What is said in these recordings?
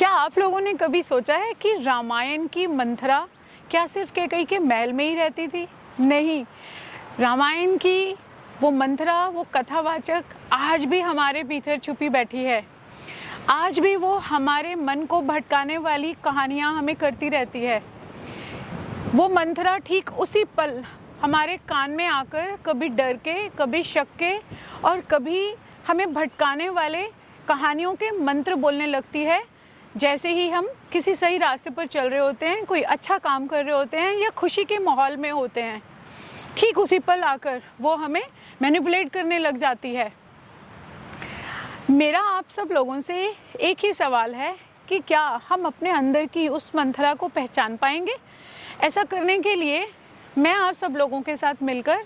क्या आप लोगों ने कभी सोचा है कि रामायण की मंथरा क्या सिर्फ कैकई के महल में ही रहती थी? नहीं, रामायण की वो मंथरा, वो कथावाचक आज भी हमारे भीतर छुपी बैठी है। आज भी वो हमारे मन को भटकाने वाली कहानियाँ हमें करती रहती है। वो मंथरा ठीक उसी पल हमारे कान में आकर कभी डर के, कभी शक के और कभी हमें भटकाने वाले कहानियों के मंत्र बोलने लगती है। जैसे ही हम किसी सही रास्ते पर चल रहे होते हैं, कोई अच्छा काम कर रहे होते हैं या खुशी के माहौल में होते हैं, ठीक उसी पल आकर वो हमें मैनिपुलेट करने लग जाती है। मेरा आप सब लोगों से एक ही सवाल है कि क्या हम अपने अंदर की उस मंथरा को पहचान पाएंगे? ऐसा करने के लिए मैं आप सब लोगों के साथ मिलकर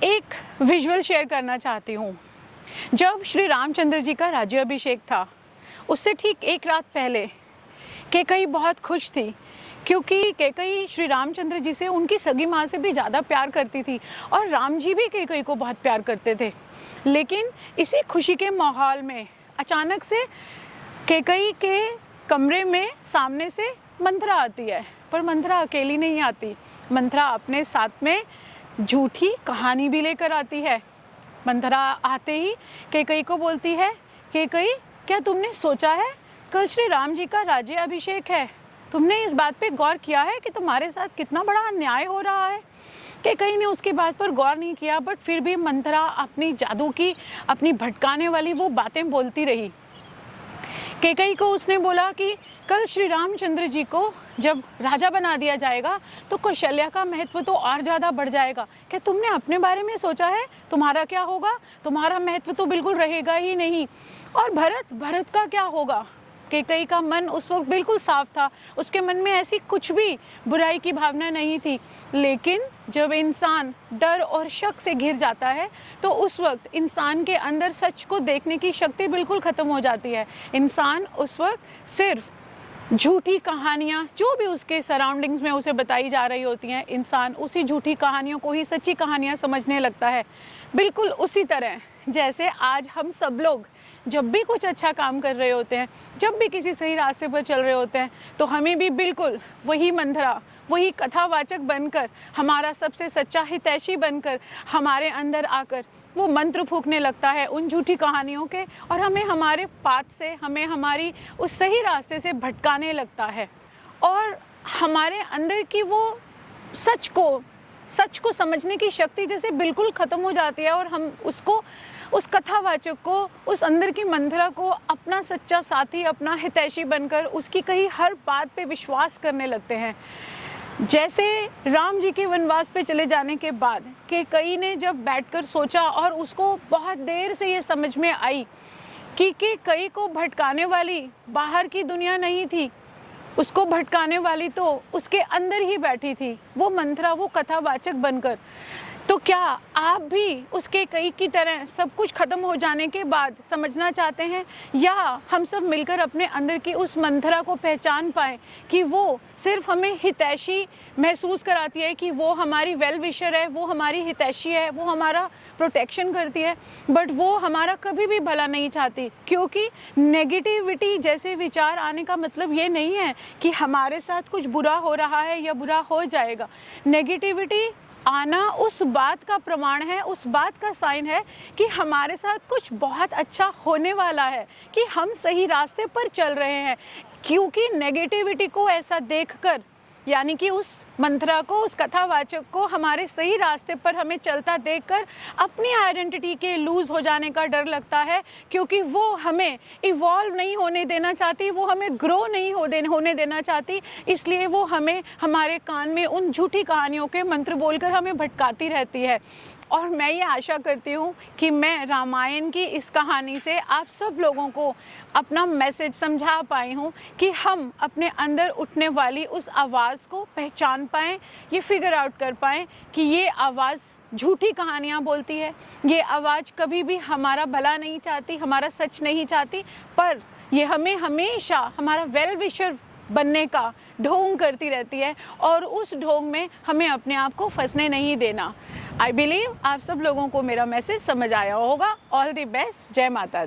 एक विजुअल शेयर करना चाहती हूँ। जब श्री रामचंद्र जी का राज्याभिषेक था, उससे ठीक एक रात पहले कैकई बहुत खुश थी, क्योंकि कैकई श्री रामचंद्र जी से उनकी सगी माँ से भी ज़्यादा प्यार करती थी और राम जी भी कैकई को बहुत प्यार करते थे। लेकिन इसी खुशी के माहौल में अचानक से कैकई के कमरे में सामने से मंथरा आती है। पर मंथरा अकेली नहीं आती, मंथरा अपने साथ में झूठी कहानी भी लेकर आती है। मंथरा आते ही कैकई को बोलती है, कैकई, क्या तुमने सोचा है कल श्री राम जी का राज्याभिषेक है? तुमने इस बात पे गौर किया है कि तुम्हारे साथ कितना बड़ा अन्याय हो रहा है? कैकई ने उसकी बात पर गौर नहीं किया, बट फिर भी मंथरा अपनी जादू की, अपनी भटकाने वाली वो बातें बोलती रही। कैकई को उसने बोला कि कल श्री रामचंद्र जी को जब राजा बना दिया जाएगा तो कौशल्या का महत्व तो और ज़्यादा बढ़ जाएगा। क्या तुमने अपने बारे में सोचा है? तुम्हारा क्या होगा? तुम्हारा महत्व तो बिल्कुल रहेगा ही नहीं। और भरत का क्या होगा? कैकई का मन उस वक्त बिल्कुल साफ था, उसके मन में ऐसी कुछ भी बुराई की भावना नहीं थी। लेकिन जब इंसान डर और शक से घिर जाता है तो उस वक्त इंसान के अंदर सच को देखने की शक्ति बिल्कुल ख़त्म हो जाती है। इंसान उस वक्त सिर्फ झूठी कहानियाँ जो भी उसके सराउंडिंग्स में उसे बताई जा रही होती हैं, इंसान उसी झूठी कहानियों को ही सच्ची कहानियाँ समझने लगता है। बिल्कुल उसी तरह जैसे आज हम सब लोग जब भी कुछ अच्छा काम कर रहे होते हैं, जब भी किसी सही रास्ते पर चल रहे होते हैं, तो हमें भी बिल्कुल वही मंथरा, वही कथावाचक बनकर, हमारा सबसे सच्चा हितैषी बनकर हमारे अंदर आकर वो मंत्र फूंकने लगता है उन झूठी कहानियों के, और हमें हमारे पाथ से, हमें हमारी उस सही रास्ते से भटकाने लगता है। और हमारे अंदर की वो सच को समझने की शक्ति जैसे बिल्कुल ख़त्म हो जाती है और हम उसको, उस कथावाचक को, उस अंदर की मंथरा को अपना सच्चा साथी, अपना हितैषी बनकर उसकी कही हर बात पे विश्वास करने लगते हैं। जैसे राम जी के वनवास पे चले जाने के बाद कैकई ने जब बैठकर सोचा और उसको बहुत देर से ये समझ में आई कि कैकई को भटकाने वाली बाहर की दुनिया नहीं थी, उसको भटकाने वाली तो उसके अंदर ही बैठी थी, वो मंथरा, वो कथावाचक बनकर। तो क्या आप भी उस कैकई की तरह सब कुछ खत्म हो जाने के बाद समझना चाहते हैं, या हम सब मिलकर अपने अंदर की उस मंथरा को पहचान पाएं कि वो सिर्फ हमें हितैषी महसूस कराती है, कि वो हमारी वेल विशर है, वो हमारी हितैषी है, वो हमारा प्रोटेक्शन करती है, बट वो हमारा कभी भी भला नहीं चाहती। क्योंकि नेगेटिविटी जैसे विचार आने का मतलब ये नहीं है कि हमारे साथ कुछ बुरा हो रहा है या बुरा हो जाएगा। नेगेटिविटी आना उस बात का प्रमाण है, उस बात का साइन है कि हमारे साथ कुछ बहुत अच्छा होने वाला है, कि हम सही रास्ते पर चल रहे हैं। क्योंकि नेगेटिविटी को ऐसा देखकर, यानी कि उस मंथरा को, उस कथावाचक को हमारे सही रास्ते पर हमें चलता देखकर अपनी आइडेंटिटी के लूज़ हो जाने का डर लगता है, क्योंकि वो हमें इवॉल्व नहीं होने देना चाहती, वो हमें ग्रो नहीं होने देना चाहती। इसलिए वो हमें हमारे कान में उन झूठी कहानियों के मंत्र बोलकर हमें भटकाती रहती है। और मैं ये आशा करती हूँ कि मैं रामायण की इस कहानी से आप सब लोगों को अपना मैसेज समझा पाई हूँ कि हम अपने अंदर उठने वाली उस आवाज़ को पहचान पाएँ, ये फिगर आउट कर पाएँ कि ये आवाज़ झूठी कहानियाँ बोलती है, ये आवाज़ कभी भी हमारा भला नहीं चाहती, हमारा सच नहीं चाहती, पर ये हमें हमेशा हमारा वेल विशर बनने का ढोंग करती रहती है, और उस ढोंग में हमें अपने आप को फंसने नहीं देना। आई बिलीव आप सब लोगों को मेरा मैसेज समझ आया होगा। All the best. जय माता दी।